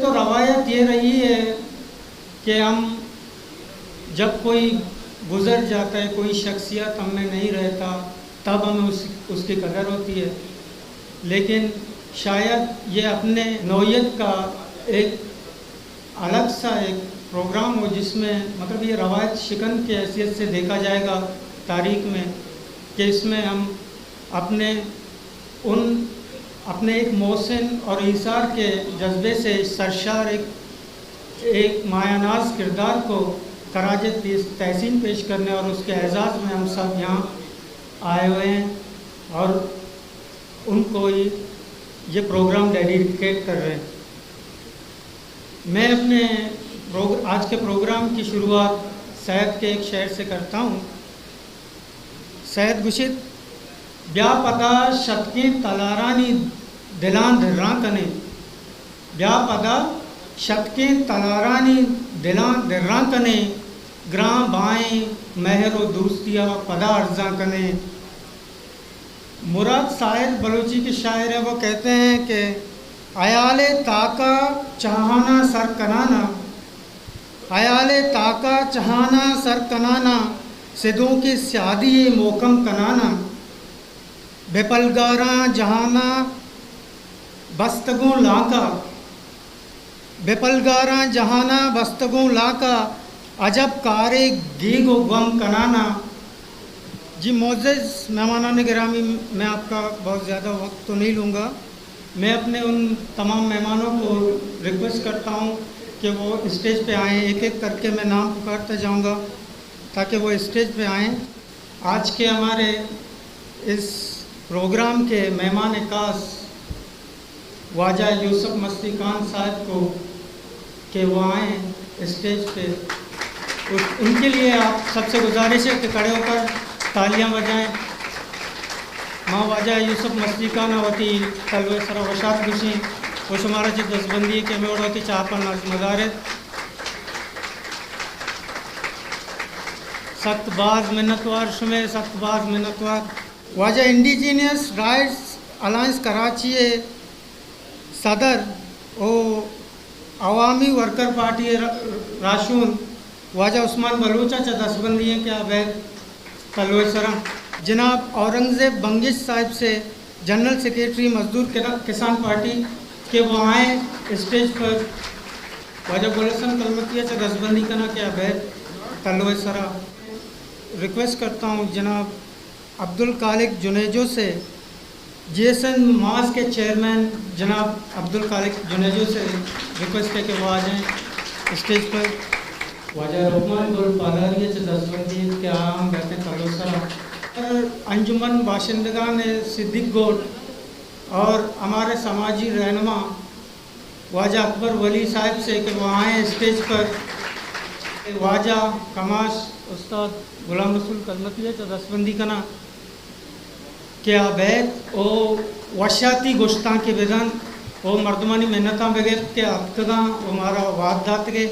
تو روایت یہ رہی ہے کہ ہم جب کوئی گزر جاتا ہے، کوئی شخصیت ہم میں نہیں رہتا، تب ہمیں اس کی قدر ہوتی ہے. لیکن شاید یہ اپنے نوعیت کا ایک الگ سا ایک پروگرام ہو جس میں مطلب یہ روایت شکن کی حیثیت سے دیکھا جائے گا تاریخ میں، کہ اس میں ہم اپنے ایک محسن اور ایثار کے جذبے سے سرشار ایک مایہ ناز کردار کو خراج تحسین پیش کرنے اور اس کے اعزاز میں ہم سب یہاں آئے ہوئے ہیں اور ان کو یہ پروگرام ڈیڈیکیٹ کر رہے ہیں. میں اپنے آج کے پروگرام کی شروعات سید کے ایک شعر سے کرتا ہوں. سید گشت بیا پدا شتکی تلارانی دلان دھراں کنے، بیا پدا شتکی تلارانی دلان دھراں کنے، گراں بائیں مہر و دوستیا پدا ارزاں کنے. مراد ساحل بلوچی کے شاعر ہیں. وہ کہتے ہیں کہ عیال تاکا چہانا سر کنانا، عیال تاکا چہانا سر کنانا، سدوں کی سیادی موکم کنانا، بے پلگاراں جہانا بستگوں لاکا، بے پلگاراں جہانا بستگوں لاکا، عجب کارے گیگ و غم کنانا. جی معزز مہمانان گرامی، میں آپ کا بہت زیادہ وقت تو نہیں لوں گا. میں اپنے ان تمام مہمانوں کو ریکویسٹ کرتا ہوں کہ وہ اسٹیج پہ آئیں. ایک ایک کر کے میں نام پکارتا جاؤں گا تاکہ وہ اسٹیج پہ آئیں. آج کے ہمارے اس پروگرام کے مہمان خاص خواجہ یوسف مستی خان صاحب کو کہ وہ آئیں اسٹیج پہ. ان کے لیے آپ سب سے گزارش ہے کہ کھڑے ہو کر تالیاں بجائیں. ماں واجہ یوسف مستی خان ہوتی تلوے سرا وشات گشی وہ شمارا چی دستبندی کے میں ہوتی چاپا مزارت سخت باز منتوار شمے سخت باز منتوار. واجہ انڈیجینئس رائٹس الائنس کراچی صدر او عوامی ورکر پارٹی راشون واجہ عثمان بلوچا چا دستبندی ہیں کیا بیگ تلوے سرا. جناب اورنگزیب بنگش صاحب سے جنرل سیکریٹری مزدور کسان پارٹی کہ وہ آئیں اسٹیج پر. واجہ گلسن کلمتیہ سے دستبندی کرنا کیا بیگ تلوے سرا. ریکویسٹ کرتا ہوں جناب عبدالخالق جنیجو سے جی ایس این ماس کے چیئرمین جناب عبدالخالق جنیجو سے ریکویسٹ ہے کہ وہ آ جائیں اسٹیج پر. واجہ رحمان گل پالاریہ سے دستبندی کے عام بیٹھیں تلوے سرا. انجمن باشندگان صدیق گوٹ اور ہمارے سماجی رہنما واجہ اکبر ولی صاحب سے کہ وہ آئیں اسٹیج پر. واجہ کماش استاد غلام رسول کلمتیہ چا دستبندی کنا کیا بیت او وشاتی گشتاں کے بدن او مردمانی محنتاں بغیر کے ابتداں ہمارا وعد دات کے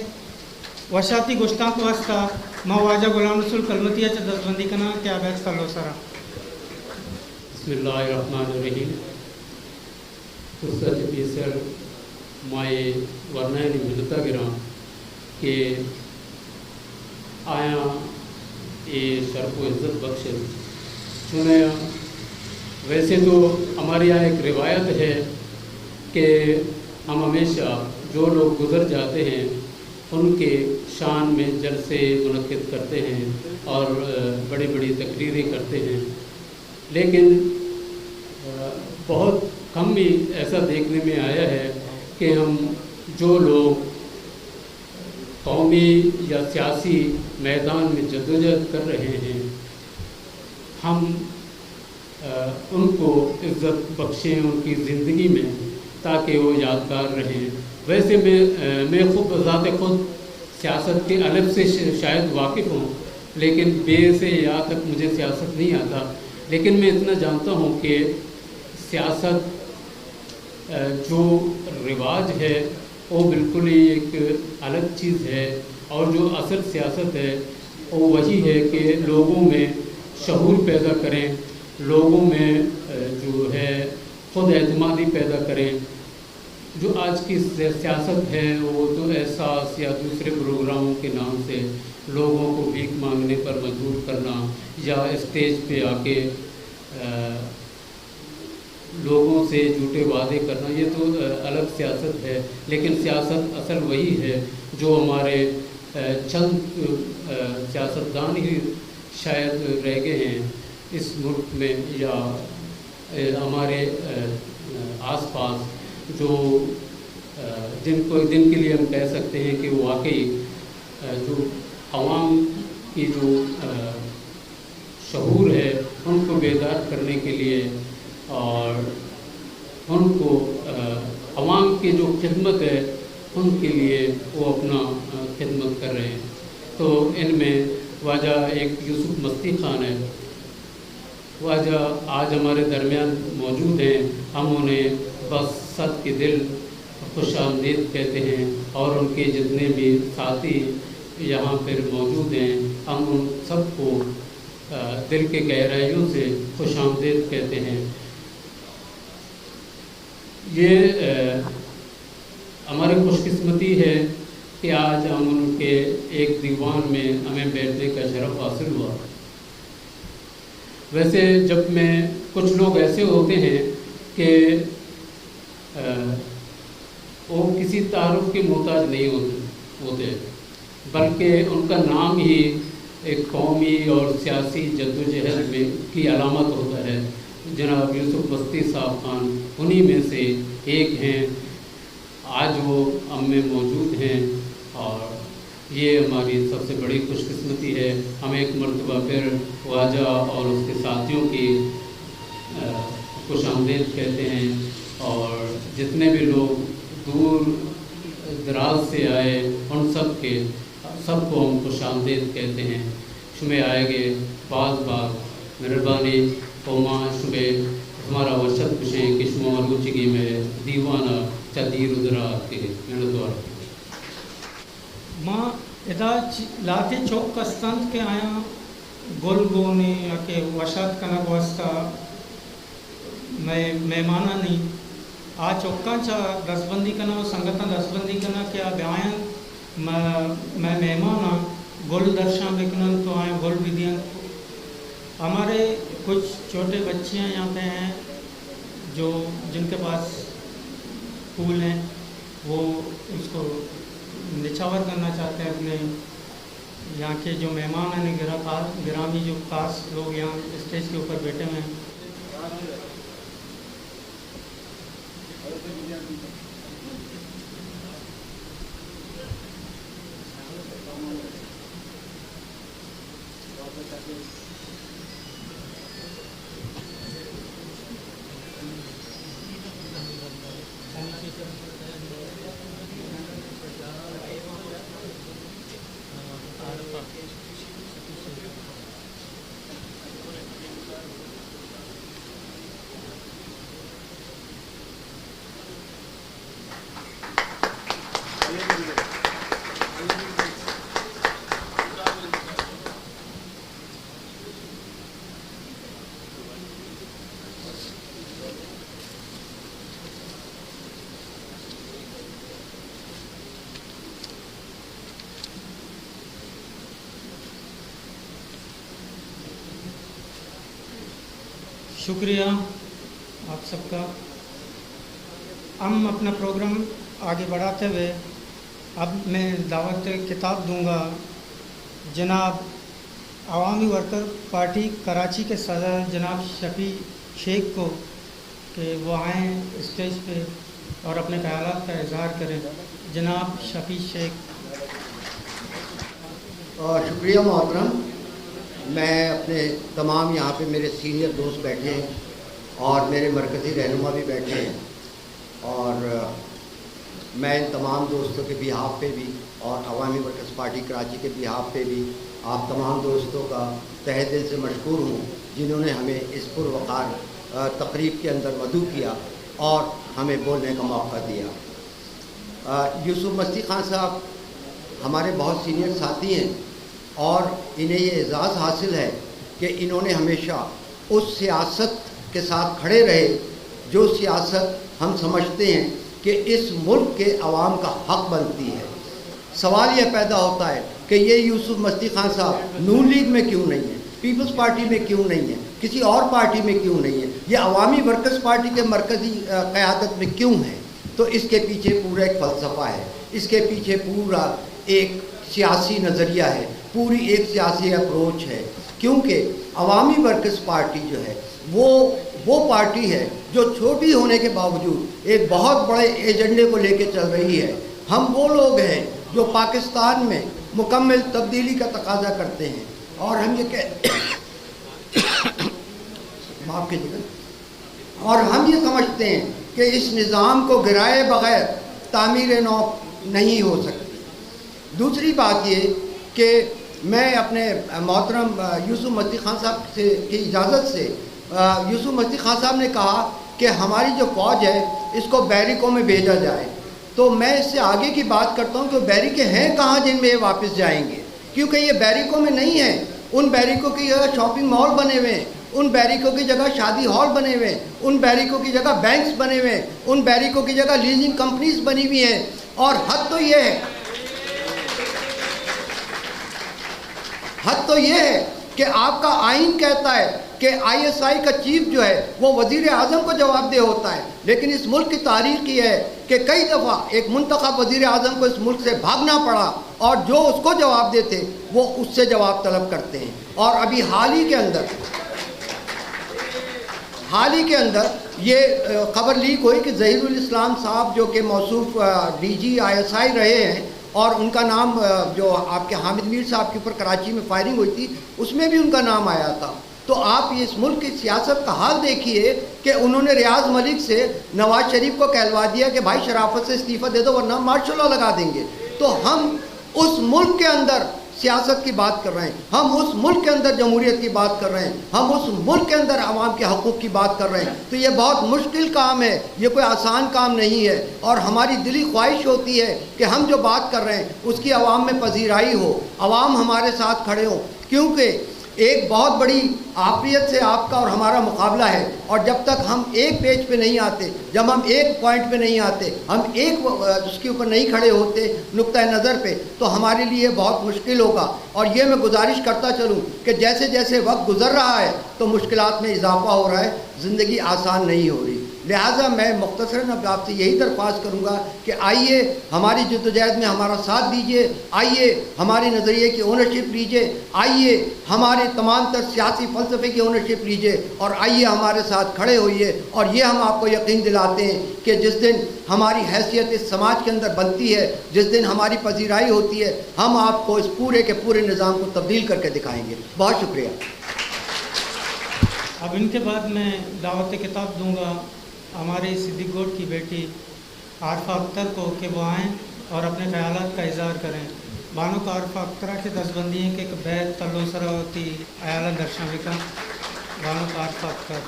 وشاتی گشتاں کو واسطہ ماں واجہ غلام رسول کلمتیہ چا دستبندی کنا کیا بیت تلو سرا. بسم اللہ الرحمن الرحیم. فرصت پیسر مائے ورنائنی ملتا گراں کہ آیا یہ شرف و عزت بخش چنیا. ویسے تو ہمارے یہاں ایک روایت ہے کہ ہم ہمیشہ جو لوگ گزر جاتے ہیں ان کے شان میں جلسے منعقد کرتے ہیں اور بڑی بڑی تقریریں کرتے ہیں. لیکن بہت کم ہی ایسا دیکھنے میں آیا ہے کہ ہم جو لوگ قومی یا سیاسی میدان میں جدوجہد کر رہے ہیں ہم ان کو عزت بخشیں ان کی زندگی میں تاکہ وہ یادگار رہیں. ویسے میں خود بذات خود سیاست کے الف سے شاید واقف ہوں لیکن بے سے یا تک مجھے سیاست نہیں آتا. لیکن میں اتنا جانتا ہوں کہ سیاست جو رواج ہے وہ بالکل ہی ایک الگ چیز ہے اور جو اصل سیاست ہے وہ وہی ہے کہ لوگوں میں شعور پیدا کریں، لوگوں میں جو ہے خود اعتمادی پیدا کریں. جو آج کی سیاست ہے وہ تو احساس یا دوسرے پروگراموں کے نام سے لوگوں کو بھیک مانگنے پر مجبور کرنا یا اسٹیج پہ آ کے لوگوں سے جھوٹے وعدے کرنا، یہ تو الگ سیاست ہے. لیکن سیاست اصل وہی ہے جو ہمارے چند سیاستدان ہی شاید رہ گئے ہیں اس ملک میں یا ہمارے آس پاس، جو جن کے لیے ہم کہہ سکتے ہیں کہ واقعی جو عوام کی جو شعور ہے ان کو بیدار کرنے کے لیے اور ان کو عوام کی جو خدمت ہے ان کے لیے وہ اپنا خدمت کر رہے ہیں. تو ان میں خواجہ ایک یوسف مستی خان ہے. خواجہ آج ہمارے درمیان موجود ہیں. ہم انہیں بس صد کے دل خوش آمدید کہتے ہیں اور ان کے جتنے بھی ساتھی یہاں پر موجود ہیں ہم ان سب کو دل کے گہرائیوں سے خوش آمدید کہتے ہیں. یہ ہماری خوش قسمتی ہے کہ آج ہم ان کے ایک دیوان میں ہمیں بیٹھنے کا شرف حاصل ہوا. ویسے جب میں کچھ لوگ ایسے ہوتے ہیں کہ وہ کسی تعارف کے محتاج نہیں ہوتے بلکہ ان کا نام ہی ایک قومی اور سیاسی جدوجہد میں کی علامت ہوتا ہے. جناب یوسف مستی صاحب خان انہی میں سے ایک ہیں. آج وہ ہم میں موجود ہیں اور یہ ہماری سب سے بڑی خوش قسمتی ہے. ہم ایک مرتبہ پھر خواجہ اور اس کے ساتھیوں کی خوش آمدید کہتے ہیں اور جتنے بھی لوگ دور دراز سے آئے ان سب کو ہم خوش آمدید کہتے ہیں. شمع آئے گے باز مہربانی قوما شبے ہمارا وشد کشیں کہ شما روچگی میں دیوانہ چدیر ادرا کے محنتوار ماں ادا لاتے چوک کا ستند کے آیا گل گونے یا کہ وشد کنک واسطہ میں مہمانہ نہیں آ چوکاں چا دستبندی کرنا سنگتاں دستبندی کرنا کیا بیان میں مہمانہ گل درشاں بکنن تو آئیں گل بھی دیں. ہمارے کچھ چھوٹے بچیاں یہاں پہ ہیں جن کے پاس پھول ہیں وہ اس کو نچھاور کرنا چاہتے ہیں اپنے یہاں کے جو مہمان ہیں گرامی جو خاص لوگ یہاں اسٹیج کے اوپر بیٹھے ہوئے ہیں. شکریہ آپ سب کا. ہم اپنا پروگرام آگے بڑھاتے ہوئے اب میں دعوت خطاب دوں گا جناب عوامی ورکر پارٹی کراچی کے صدر جناب شفیع شیخ کو کہ وہ آئیں اسٹیج پہ اور اپنے خیالات کا اظہار کریں. جناب شفیع شیخ. شکریہ محترم. میں اپنے تمام یہاں پہ میرے سینئر دوست بیٹھے ہیں اور میرے مرکزی رہنما بھی بیٹھے ہیں اور میں ان تمام دوستوں کے بہاف پہ بھی اور عوامی ورکرز پارٹی کراچی کے بہاف پہ بھی آپ تمام دوستوں کا تہہ دل سے مشکور ہوں جنہوں نے ہمیں اس پروقار تقریب کے اندر مدعو کیا اور ہمیں بولنے کا موقع دیا. یوسف مستی خان صاحب ہمارے بہت سینئر ساتھی ہیں اور انہیں یہ اعزاز حاصل ہے کہ انہوں نے ہمیشہ اس سیاست کے ساتھ کھڑے رہے جو سیاست ہم سمجھتے ہیں کہ اس ملک کے عوام کا حق بنتی ہے. سوال یہ پیدا ہوتا ہے کہ یہ یوسف مستی خان صاحب نون لیگ میں کیوں نہیں ہیں, پیپلز پارٹی میں کیوں نہیں ہیں, کسی اور پارٹی میں کیوں نہیں ہیں, یہ عوامی ورکرز پارٹی کے مرکزی قیادت میں کیوں ہیں؟ تو اس کے پیچھے پورا ایک فلسفہ ہے, اس کے پیچھے پورا ایک سیاسی نظریہ ہے, پوری ایک سیاسی اپروچ ہے. کیونکہ عوامی ورکرز پارٹی جو ہے وہ پارٹی ہے جو چھوٹی ہونے کے باوجود ایک بہت بڑے ایجنڈے کو لے کے چل رہی ہے. ہم وہ لوگ ہیں جو پاکستان میں مکمل تبدیلی کا تقاضا کرتے ہیں, اور ہم یہ سمجھتے ہیں کہ اس نظام کو گرائے بغیر تعمیر نو نہیں ہو سکتی. دوسری بات یہ کہ میں اپنے محترم یوسف مستی خان صاحب کی اجازت سے, یوسف مستی خان صاحب نے کہا کہ ہماری جو فوج ہے اس کو بیرکوں میں بھیجا جائے, تو میں اس سے آگے کی بات کرتا ہوں کہ بیریکیں ہیں کہاں جن میں یہ واپس جائیں گے, کیونکہ یہ بیریکوں میں نہیں ہیں. ان بیریکوں کی جگہ شاپنگ مال بنے ہوئے ہیں, ان بیریکوں کی جگہ شادی ہال بنے ہوئے ہیں, ان بیریکوں کی جگہ بینکس بنے ہوئے ہیں, ان بیریکوں کی جگہ لیزنگ کمپنیز بنی ہوئی ہیں. اور حد تو یہ ہے کہ آپ کا آئین کہتا ہے کہ آئی ایس آئی کا چیف جو ہے وہ وزیر اعظم کو جواب دہ ہوتا ہے, لیکن اس ملک کی تاریخ یہ ہے کہ کئی دفعہ ایک منتخب وزیر اعظم کو اس ملک سے بھاگنا پڑا, اور جو اس کو جواب دیتے وہ اس سے جواب طلب کرتے ہیں. اور ابھی حال ہی کے اندر یہ خبر لیک ہوئی کہ ظہیر الاسلام صاحب جو کہ موصوف D G I S I رہے ہیں, اور ان کا نام جو آپ کے حامد میر صاحب کے اوپر کراچی میں فائرنگ ہوئی تھی اس میں بھی ان کا نام آیا تھا. تو آپ اس ملک کی سیاست کا حال دیکھیے کہ انہوں نے ریاض ملک سے نواز شریف کو کہلوا دیا کہ بھائی شرافت سے استعفیٰ دے دو ورنہ مارشل لا لگا دیں گے. تو ہم اس ملک کے اندر سیاست کی بات کر رہے ہیں, ہم اس ملک کے اندر جمہوریت کی بات کر رہے ہیں, ہم اس ملک کے اندر عوام کے حقوق کی بات کر رہے ہیں. تو یہ بہت مشکل کام ہے, یہ کوئی آسان کام نہیں ہے, اور ہماری دلی خواہش ہوتی ہے کہ ہم جو بات کر رہے ہیں اس کی عوام میں پذیرائی ہو, عوام ہمارے ساتھ کھڑے ہوں. کیونکہ ایک بہت بڑی عافیت سے آپ کا اور ہمارا مقابلہ ہے, اور جب تک ہم ایک پیج پہ نہیں آتے, جب ہم ایک پوائنٹ پہ نہیں آتے, ہم ایک اس کے اوپر نہیں کھڑے ہوتے نقطۂ نظر پہ, تو ہمارے لیے بہت مشکل ہوگا. اور یہ میں گزارش کرتا چلوں کہ جیسے جیسے وقت گزر رہا ہے تو مشکلات میں اضافہ ہو رہا ہے, زندگی آسان نہیں ہو رہی. لہٰذا میں مختصراً اب آپ سے یہی درخواست کروں گا کہ آئیے ہماری جدوجہد میں ہمارا ساتھ دیجیے, آئیے ہمارے نظریے کی اونرشپ لیجیے, آئیے ہمارے تمام تر سیاسی فلسفے کی اونرشپ لیجیے, اور آئیے ہمارے ساتھ کھڑے ہوئیے. اور یہ ہم آپ کو یقین دلاتے ہیں کہ جس دن ہماری حیثیت اس سماج کے اندر بنتی ہے, جس دن ہماری پذیرائی ہوتی ہے, ہم آپ کو اس پورے کے پورے نظام کو تبدیل کر کے دکھائیں گے. بہت شکریہ. اب ان کے بعد میں دعوت کتاب دوں گا ہمارے صدیق گوٹ کی بیٹی عارفہ اختر کو کہ وہ آئیں اور اپنے خیالات کا اظہار کریں. بانو کا عارفہ اخترہ کی دستبندی ہے کہ ایک بیت تلو سراوتی ایالہ درشنوی کا بانو کا عارفہ اختر.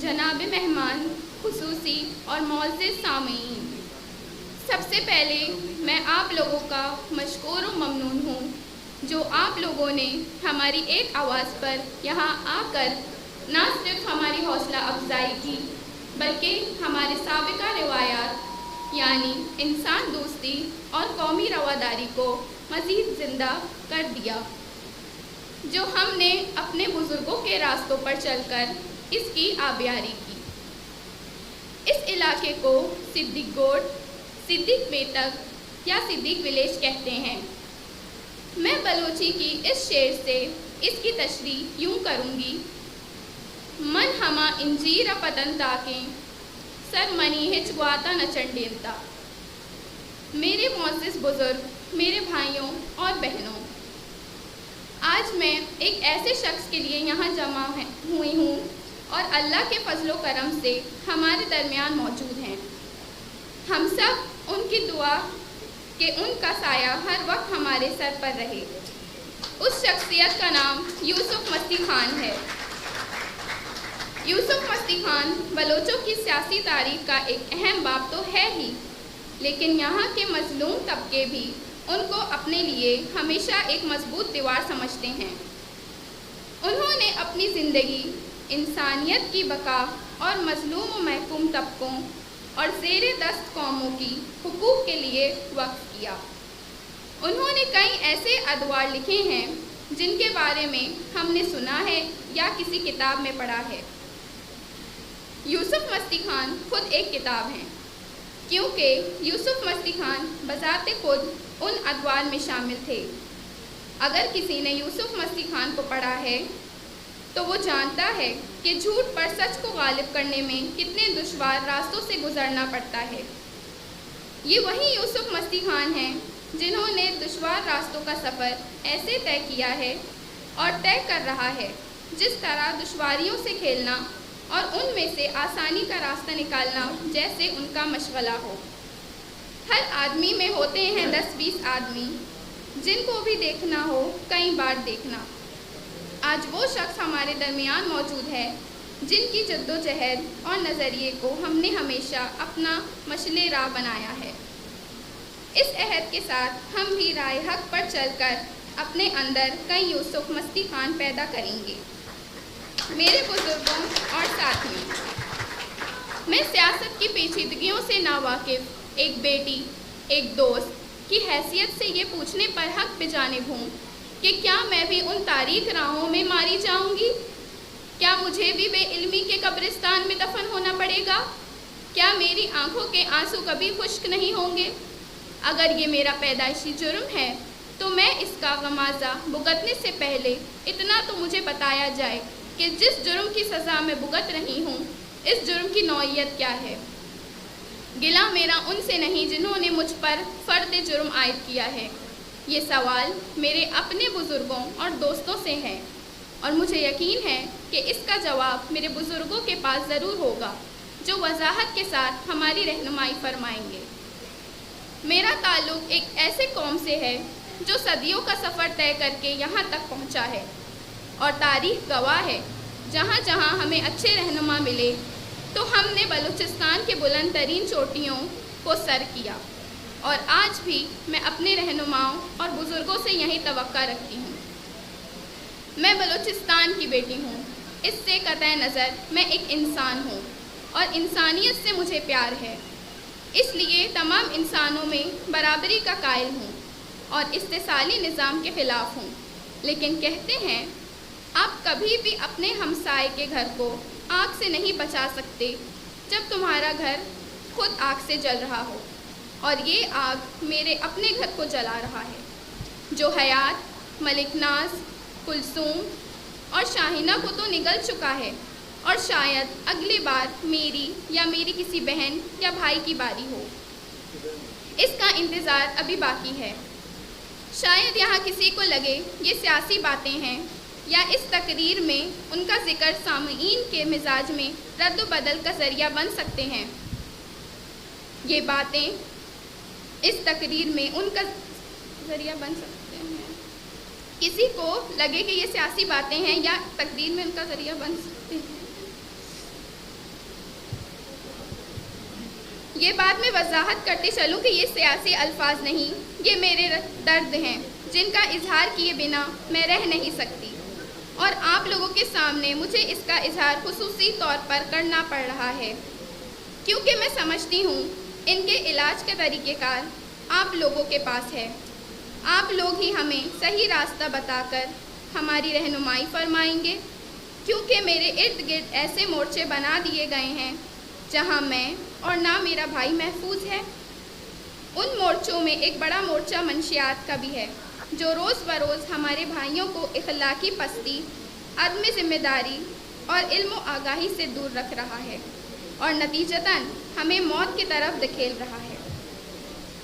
جناب مہمان خصوصی اور معزز سامعین، سب سے پہلے میں آپ لوگوں کا مشکور و ممنون ہوں جو آپ لوگوں نے ہماری ایک آواز پر یہاں آ کر نہ صرف ہماری حوصلہ افزائی کی بلکہ ہمارے سابقہ روایات یعنی انسان دوستی اور قومی رواداری کو مزید زندہ کر دیا، جو ہم نے اپنے بزرگوں کے راستوں پر چل کر اس کی آبیاری کی. اس علاقے کو صدیق گوٹ، صدیق بیتک یا صدیق ولیج کہتے ہیں. میں بلوچی کی اس شعر سے اس کی تشریح یوں کروں گی: من ہما انجیر پتن تاکیں سر منی ہچ گواتا نہ چنڈیلتا. میرے معزز بزرگ، میرے بھائیوں اور بہنوں، آج میں ایک ایسے شخص کے لیے یہاں جمع ہوئی ہوں اور اللہ کے فضل و کرم سے ہمارے درمیان موجود ہیں. ہم سب ان کی دعا کہ ان کا سایہ ہر وقت ہمارے سر پر رہے. اس شخصیت کا نام یوسف مستی خان ہے. یوسف مستی خان بلوچوں کی سیاسی تاریخ کا ایک اہم باب تو ہے ہی، لیکن یہاں کے مظلوم طبقے بھی ان کو اپنے لیے ہمیشہ ایک مضبوط دیوار سمجھتے ہیں. انہوں نے اپنی زندگی انسانیت کی بقا اور مظلوم و محکوم طبقوں اور زیر دست قوموں کی حقوق کے لیے وقف کیا۔ انہوں نے کئی ایسے ادوار لکھے ہیں جن کے بارے میں ہم نے سنا ہے یا کسی کتاب میں پڑھا ہے۔ یوسف مستی خان خود ایک کتاب ہیں، کیونکہ یوسف مستی خان بذات خود ان ادوار میں شامل تھے۔ اگر کسی نے یوسف مستی خان کو پڑھا ہے تو وہ جانتا ہے کہ جھوٹ پر سچ کو غالب کرنے میں کتنے دشوار راستوں سے گزرنا پڑتا ہے۔ یہ وہی یوسف مستی خان ہیں جنہوں نے دشوار راستوں کا سفر ایسے طے کیا ہے اور طے کر رہا ہے جس طرح دشواریوں سے کھیلنا اور ان میں سے آسانی کا راستہ نکالنا جیسے ان کا مشغلہ ہو۔ ہر آدمی میں ہوتے ہیں 10-20 آدمی جن کو بھی دیکھنا ہو کئی بار دیکھنا۔ آج وہ شخص ہمارے درمیان موجود ہے جن کی جد و جہد اور نظریے کو ہم نے ہمیشہ اپنا مشعل راہ بنایا ہے۔ اس عہد کے ساتھ ہم بھی راہ حق پر چل کر اپنے اندر کئی یوسف مستی خان پیدا کریں گے۔ میرے بزرگوں اور ساتھیوں، میں سیاست کی پیچیدگیوں سے ناواقف ایک بیٹی، ایک دوست کی حیثیت سے یہ پوچھنے پر حق پہ جانب ہوں کہ کیا میں بھی ان تاریک راہوں میں ماری جاؤں گی؟ کیا مجھے بھی بے علمی کے قبرستان میں دفن ہونا پڑے گا؟ کیا میری آنکھوں کے آنسو کبھی خشک نہیں ہوں گے؟ اگر یہ میرا پیدائشی جرم ہے تو میں اس کا غمازہ بھگتنے سے پہلے اتنا تو مجھے بتایا جائے کہ جس جرم کی سزا میں بھگت رہی ہوں اس جرم کی نوعیت کیا ہے۔ گلہ میرا ان سے نہیں جنہوں نے مجھ پر فرد جرم عائد کیا ہے۔ یہ سوال میرے اپنے بزرگوں اور دوستوں سے ہے اور مجھے یقین ہے کہ اس کا جواب میرے بزرگوں کے پاس ضرور ہوگا جو وضاحت کے ساتھ ہماری رہنمائی فرمائیں گے۔ میرا تعلق ایک ایسے قوم سے ہے جو صدیوں کا سفر طے کر کے یہاں تک پہنچا ہے اور تاریخ گواہ ہے جہاں جہاں ہمیں اچھے رہنما ملے تو ہم نے بلوچستان کے بلند ترین چوٹیوں کو سر کیا، اور آج بھی میں اپنے رہنماؤں اور بزرگوں سے یہی توقع رکھتی ہوں۔ میں بلوچستان کی بیٹی ہوں، اس سے قطع نظر میں ایک انسان ہوں اور انسانیت سے مجھے پیار ہے، اس لیے تمام انسانوں میں برابری کا قائل ہوں اور استثالی نظام کے خلاف ہوں۔ لیکن کہتے ہیں آپ کبھی بھی اپنے ہمسائے کے گھر کو آگ سے نہیں بچا سکتے جب تمہارا گھر خود آگ سے جل رہا ہو، اور یہ آگ میرے اپنے گھر کو جلا رہا ہے جو حیات، ملک ناز، کلثوم اور شاہینہ کو تو نگل چکا ہے، اور شاید اگلی بار میری یا میری کسی بہن یا بھائی کی باری ہو۔ اس کا انتظار ابھی باقی ہے۔ شاید یہاں کسی کو لگے یہ سیاسی باتیں ہیں یا اس تقریر میں ان کا ذکر سامعین کے مزاج میں رد و بدل کا ذریعہ بن سکتے ہیں۔ یہ باتیں اس تقریر میں ان کا ذریعہ بن سکتے ہیں۔ کسی کو لگے کہ یہ سیاسی باتیں ہیں یا تقریر میں ان کا ذریعہ بن سکتے ہیں۔ یہ بات میں وضاحت کرتے چلوں کہ یہ سیاسی الفاظ نہیں، یہ میرے درد ہیں جن کا اظہار کیے بنا میں رہ نہیں سکتی، اور آپ لوگوں کے سامنے مجھے اس کا اظہار خصوصی طور پر کرنا پڑ رہا ہے، کیونکہ میں سمجھتی ہوں ان کے علاج کا طریقہ کار آپ لوگوں کے پاس ہے۔ آپ لوگ ہی ہمیں صحیح راستہ بتا کر ہماری رہنمائی فرمائیں گے، کیونکہ میرے ارد گرد ایسے مورچے بنا دیے گئے ہیں جہاں میں اور نہ میرا بھائی محفوظ ہے۔ ان مورچوں میں ایک بڑا مورچہ منشیات کا بھی ہے جو روز بروز ہمارے بھائیوں کو اخلاقی پستی، عدم ذمہ داری اور علم و آگاہی سے دور رکھ رہا ہے اور نتیجتاً ہمیں موت کی طرف دھکیل رہا ہے۔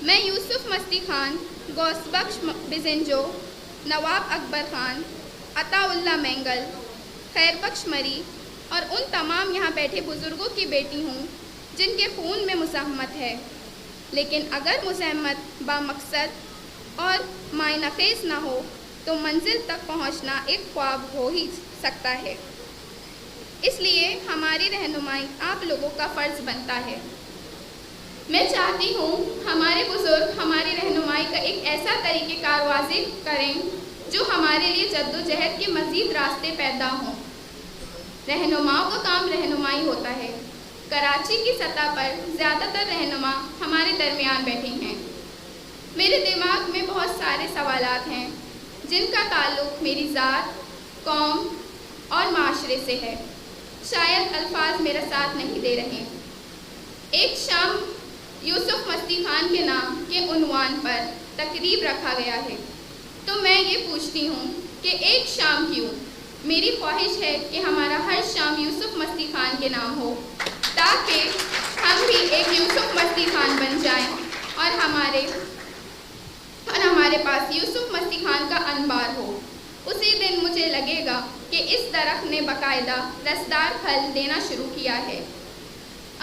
میں یوسف مستی خان، غوث بخش بزنجو، نواب اکبر خان، عطا اللہ مینگل، خیر بخش مری اور ان تمام یہاں بیٹھے بزرگوں کی بیٹی ہوں جن کے خون میں مزاحمت ہے، لیکن اگر مزاحمت بامقصد اور معنی خیز نہ ہو تو منزل تک پہنچنا ایک خواب ہو ہی سکتا ہے۔ اس لیے ہماری رہنمائی آپ لوگوں کا فرض بنتا ہے۔ میں چاہتی ہوں ہمارے بزرگ ہماری رہنمائی کا ایک ایسا طریقہ کار واضح کریں جو ہمارے لیے جدوجہد کے مزید راستے پیدا ہوں۔ رہنماؤں کا کام رہنمائی ہوتا ہے۔ کراچی کی سطح پر زیادہ تر رہنما ہمارے درمیان بیٹھے ہیں۔ میرے دماغ میں بہت سارے سوالات ہیں جن کا تعلق میری ذات، قوم اور معاشرے سے ہے۔ شاید الفاظ میرا ساتھ نہیں دے رہے۔ ایک شام یوسف مستی خان کے نام کے عنوان پر تقریب رکھا گیا ہے، تو میں یہ پوچھتی ہوں کہ ایک شام کیوں؟ میری خواہش ہے کہ ہمارا ہر شام یوسف مستی خان کے نام ہو، تاکہ ہم بھی ایک یوسف مستی خان بن جائیں اور ہمارے پاس یوسف مستی خان کا انبار ہو۔ اسی دن مجھے لگے گا کہ اس درخت نے باقاعدہ رسدار پھل دینا شروع کیا ہے۔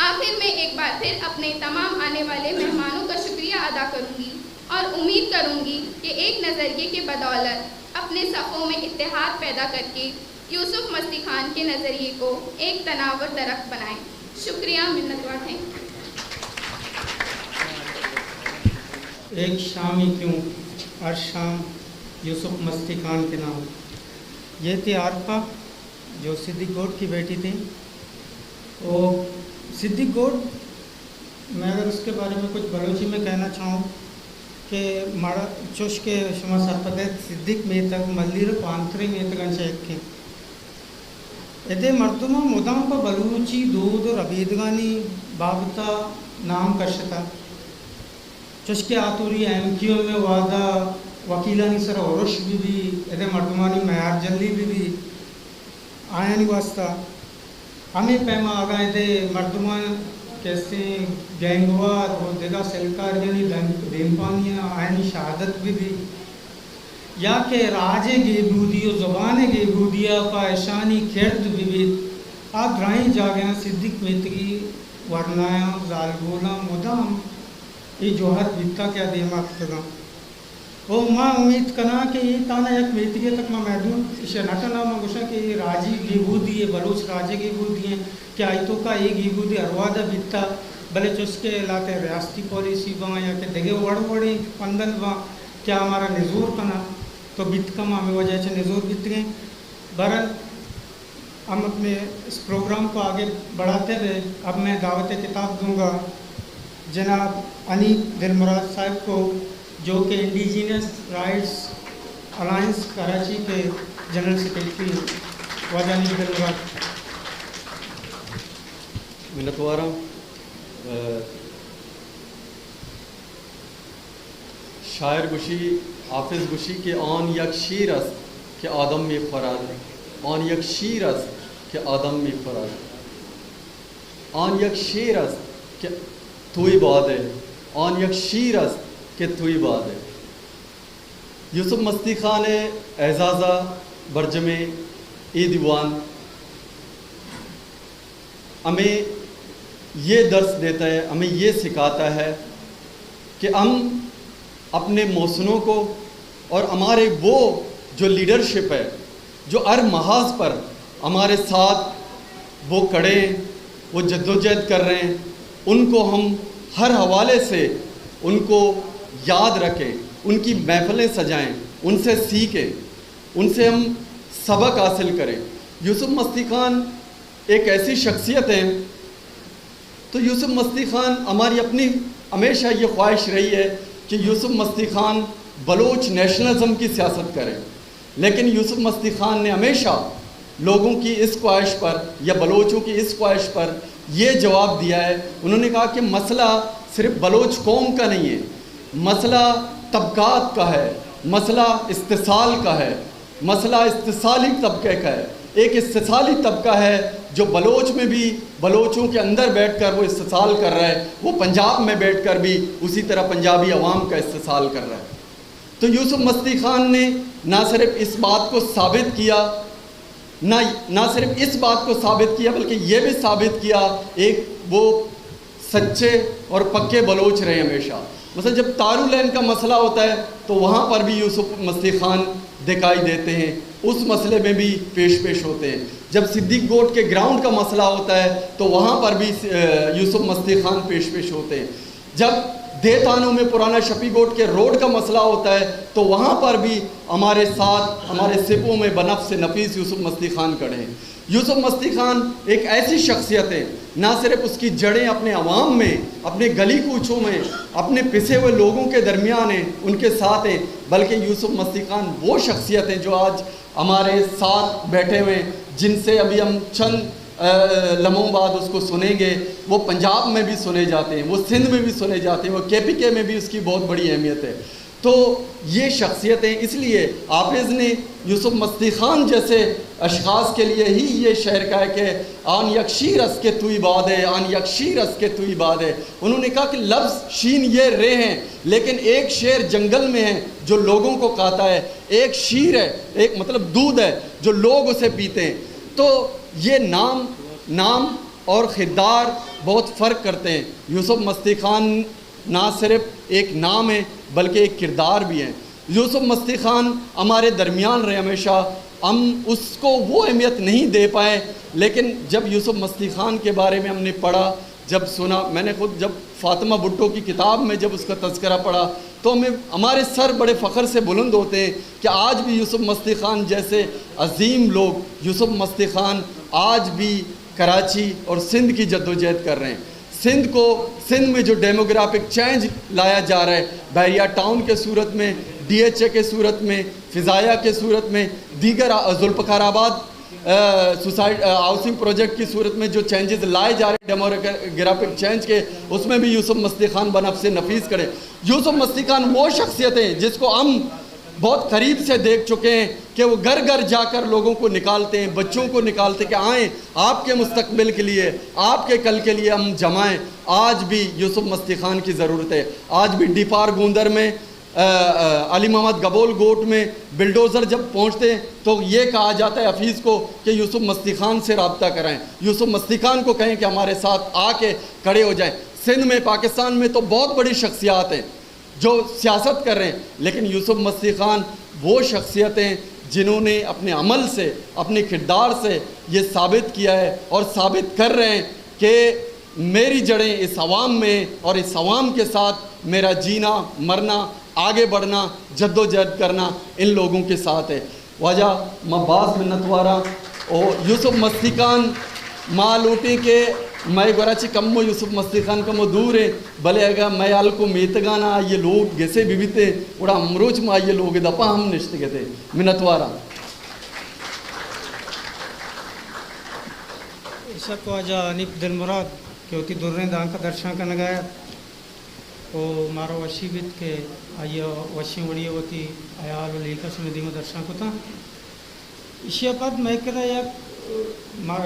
آخر میں ایک بار پھر اپنے تمام آنے والے مہمانوں کا شکریہ ادا کروں گی اور امید کروں گی کہ ایک نظریے کے بدولت اپنے صفوں میں اتحاد پیدا کر کے یوسف مستی خان کے نظریے کو ایک تناور درخت بنائیں۔ شکریہ، منتوار ہیں۔ ایک شام ہی کیوں، ہر شام یوسف مستی خان کے نام۔ یہ تھی عارفہ جو صدیق گوڈ کی بیٹی تھی۔ اور صدیق گوڈ، میں اگر اس کے بارے میں کچھ بلوچی میں کہنا چاہوں کہ مارا چوش کے شما سرپدے صدیق میں تک ملیر پانتری میں تک انشاید کی ادے مردمہ مدام پا بلوچی دود اور عبیدگانی بابتا نام کرشتا چوش کے آتوری ایم کیو میں وعدہ وکیلانی سر عرش بھی ادے مردمانی معیار جلی بھی آیانی واسطہ ہمیں پیما آگاہ دے مردمان کیسے گینگوار اور دیگا سلکار یعنی دینپانیاں آئینی شہادت بھی یا کہ راجے گیبودی و زبان گیبودیا پائشانی کھرد بھی آپ درائیں جاگیاں صدیق میتگی ورنایاں زالگولا مدام یہ جوہر بیتا کیا دیماغ تگا وہ ماں امید کنا کہ یہ تانا یک میتگی تک میں محدود اسے نٹنا میں گوشا کہ یہ راجی گیبودی ہے بلوچ راجے گیبودی ہیں کہ آئیتوں کا یہ گیبودی اروادہ بیتا بلے چوس کے علاقے ریاستی پالیسی وہاں یا کہ دگے وڑی پندل وہاں کیا ہمارا نزور کنا تو بیت کم ہمیں وجہ سے نزور بیت گئے۔ بہرحال ہم اپنے اس پروگرام کو آگے بڑھاتے ہوئے اب میں دعوت کتاب دوں گا جناب انیب دل مراد صاحب کو، جو کہ انڈیجینس رائٹس الائنس کراچی کے جنرل سیکریٹری واجہ انیب دل مراد۔ منتوارا شاعر گوشی حافظ گوشی کہ آن یک شیر است کہ آدم می خورد، آن یک شیر است کہ آدم می خورد، آن یک شیر است کہ توی باده، آن یک شیر است کہ توی باده۔ یوسف مستی خان اعزازہ برجم ای دیوان ہمیں یہ درس دیتا ہے، ہمیں یہ سکھاتا ہے کہ ہم اپنے محسنوں کو اور ہمارے وہ جو لیڈرشپ ہے جو ہر محاذ پر ہمارے ساتھ وہ کڑے وہ جدوجہد کر رہے ہیں، ان کو ہم ہر حوالے سے ان کو یاد رکھیں، ان کی محفلیں سجائیں، ان سے سیکھیں، ان سے ہم سبق حاصل کریں۔ یوسف مستی خان ایک ایسی شخصیت ہیں، تو یوسف مستی خان ہماری اپنی ہمیشہ یہ خواہش رہی ہے کہ یوسف مستی خان بلوچ نیشنلزم کی سیاست کریں، لیکن یوسف مستی خان نے ہمیشہ لوگوں کی اس خواہش پر یا بلوچوں کی اس خواہش پر یہ جواب دیا ہے، انہوں نے کہا کہ مسئلہ صرف بلوچ قوم کا نہیں ہے، مسئلہ طبقات کا ہے، مسئلہ استحصال کا ہے، مسئلہ استحصالی طبقے کا ہے۔ ایک استحصالی طبقہ ہے جو بلوچ میں بھی بلوچوں کے اندر بیٹھ کر وہ استحصال کر رہا ہے، وہ پنجاب میں بیٹھ کر بھی اسی طرح پنجابی عوام کا استحصال کر رہا ہے۔ تو یوسف مستی خان نے نہ صرف اس بات کو ثابت کیا، نہ صرف اس بات کو ثابت کیا بلکہ یہ بھی ثابت کیا ایک وہ سچے اور پکے بلوچ رہے ہمیشہ۔ مثلا جب تارو لین کا مسئلہ ہوتا ہے تو وہاں پر بھی یوسف مستی خان دکھائی دیتے ہیں، اس مسئلے میں بھی پیش ہوتے ہیں۔ جب صدیق گوٹ کے گراؤنڈ کا مسئلہ ہوتا ہے تو وہاں پر بھی یوسف مستی خان پیش ہوتے ہیں۔ جب دیتانوں میں پرانا شفی گوٹ کے روڈ کا مسئلہ ہوتا ہے تو وہاں پر بھی ہمارے ساتھ ہمارے سپوں میں بنفس نفیس یوسف مستی خان کھڑے ہیں۔ یوسف مستی خان ایک ایسی شخصیت ہے، نہ صرف اس کی جڑیں اپنے عوام میں، اپنے گلی کوچوں میں، اپنے پسے ہوئے لوگوں کے درمیان ہیں، ان کے ساتھ ہیں، بلکہ یوسف مستی خان وہ شخصیت ہیں جو آج ہمارے ساتھ بیٹھے ہوئے ہیں، جن سے ابھی ہم چند لمحوں بعد اس کو سنیں گے۔ وہ پنجاب میں بھی سنے جاتے ہیں، وہ سندھ میں بھی سنے جاتے ہیں، وہ KPK میں بھی اس کی بہت بڑی اہمیت ہے۔ تو یہ شخصیتیں، اس لیے حافظ نے یوسف مستی خان جیسے اشخاص کے لیے ہی یہ شعر کہا ہے کہ آن یک شیر اس کے توی باد ہے، آن یک شیر اس کے توی باد ہے۔ انہوں نے کہا کہ لفظ شین یہ رے ہیں، لیکن ایک شیر جنگل میں ہے جو لوگوں کو کھاتا ہے، ایک شیر ہے، ایک مطلب دودھ ہے جو لوگ اسے پیتے ہیں۔ تو یہ نام اور خدار بہت فرق کرتے ہیں۔ یوسف مستی خان نہ صرف ایک نام ہے بلکہ ایک کردار بھی ہے۔ یوسف مستی خان ہمارے درمیان رہے ہمیشہ، ہم اس کو وہ اہمیت نہیں دے پائے، لیکن جب یوسف مستی خان کے بارے میں ہم نے پڑھا، جب سنا، میں نے خود جب فاطمہ بھٹو کی کتاب میں جب اس کا تذکرہ پڑھا تو ہمارے سر بڑے فخر سے بلند ہوتے ہیں کہ آج بھی یوسف مستی خان جیسے عظیم لوگ، یوسف مستی خان آج بھی کراچی اور سندھ کی جدوجہد کر رہے ہیں۔ سندھ میں جو ڈیموگرافک چینج لایا جا رہا ہے، بحریہ ٹاؤن کے صورت میں، DHA کے صورت میں، فضائیہ کے صورت میں، دیگر ذوالفقار آباد ہاؤسنگ پروجیکٹ کی صورت میں جو چینجز لائے جا رہے ہیں ڈیموگرافک چینج کے، اس میں بھی یوسف مستی خان بنفس نفیس کرے۔ یوسف مستی خان وہ شخصیت ہیں جس کو ہم بہت قریب سے دیکھ چکے ہیں کہ وہ گھر گھر جا کر لوگوں کو نکالتے ہیں، بچوں کو نکالتے کہ آئیں آپ کے مستقبل کے لیے، آپ کے کل کے لیے ہم جمائیں۔ آج بھی یوسف مستی خان کی ضرورت ہے۔ آج بھی ڈیپار گوندر میں، علی محمد گبول گوٹ میں بلڈوزر جب پہنچتے ہیں تو یہ کہا جاتا ہے حفیظ کو کہ یوسف مستی خان سے رابطہ کرائیں، یوسف مستی خان کو کہیں کہ ہمارے ساتھ آ کے کھڑے ہو جائیں۔ سندھ میں، پاکستان میں تو بہت بڑی شخصیات ہیں جو سیاست کر رہے ہیں، لیکن یوسف مستی خان وہ شخصیت ہیں جنہوں نے اپنے عمل سے، اپنے کردار سے یہ ثابت کیا ہے اور ثابت کر رہے ہیں کہ میری جڑیں اس عوام میں اور اس عوام کے ساتھ میرا جینا مرنا، آگے بڑھنا، جد و جہد کرنا ان لوگوں کے ساتھ ہے۔ وجہ مباس منتوارا اور یوسف مستی خان ماں لوٹیں کہ میں گوراچی کمو یوسف مستی خان کمو دور ہے بلے اگا میں آل کو میتگانا یہ لوگ گیسے بھی تھے اڑا امروچ میں یہ لوگ دپا ہم نشتے گئے تھے منتوارا ایسا تو آجا انیپ دل مراد کہ ہوتی درنے دان کا درشان کا نگایا او مارو وشی بیت کے آیا وشی وڑی ہوتی آیال و لیکا سمیدی میں درشان کو تھا اسی اپاد میں کہتا یا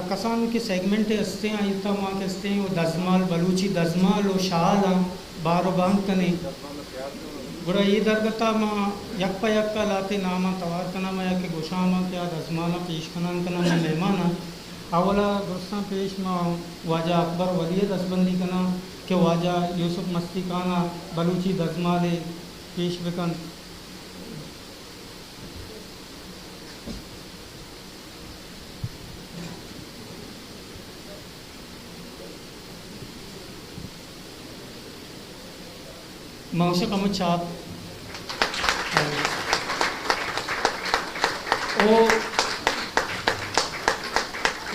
کسان کی سیگمنٹ ہستے ہیں ایتا ماں کے ہستے ہیں وہ دزمال بلوچی دزمال و شاہل بارو بانک کنے بڑا یہ درگتا ماں یک پا یک کا لاتے ناما توار کنا ماں یا کہ گوشاما کیا دزمالا پیش کنان کنا ماں مہمانا اولا درستان پیش ماں واجہ اکبر ولی دزبندی کنا کہ واجہ یوسف مستی کانا بلوچی دزمال پیش بکن موشق امت چاپ او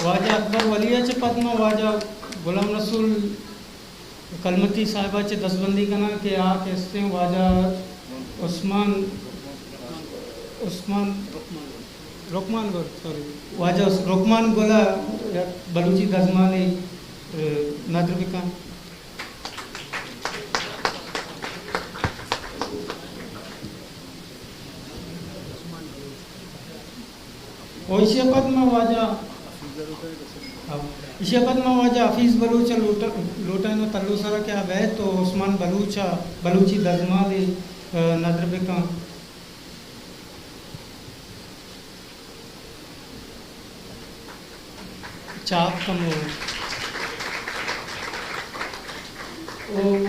واجہ اکبر ولیہ چے پدما واجہ غلام رسول کلمتی صاحبہ چے دستبندی کنا کہ آکے استے ہیں واجہ رکمان گل سوری واجہ رکمان گلا بلوچی دزمالی نادر بکان اسی پد میں واجہ حفیظ بلوچا لوٹائنو تلو سرا کیا بیت تو عثمان بلوچی دزمال نادر بکان چاپ کم ہو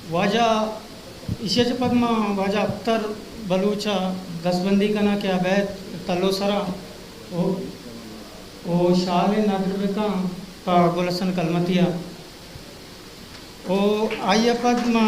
واجہ اسی پد میں واجہ اختر بلوچا دستبندی کنا کیا بیت تلو سرا o Shale Nadrvika pa Gulasan Kalmatia o Ayapadma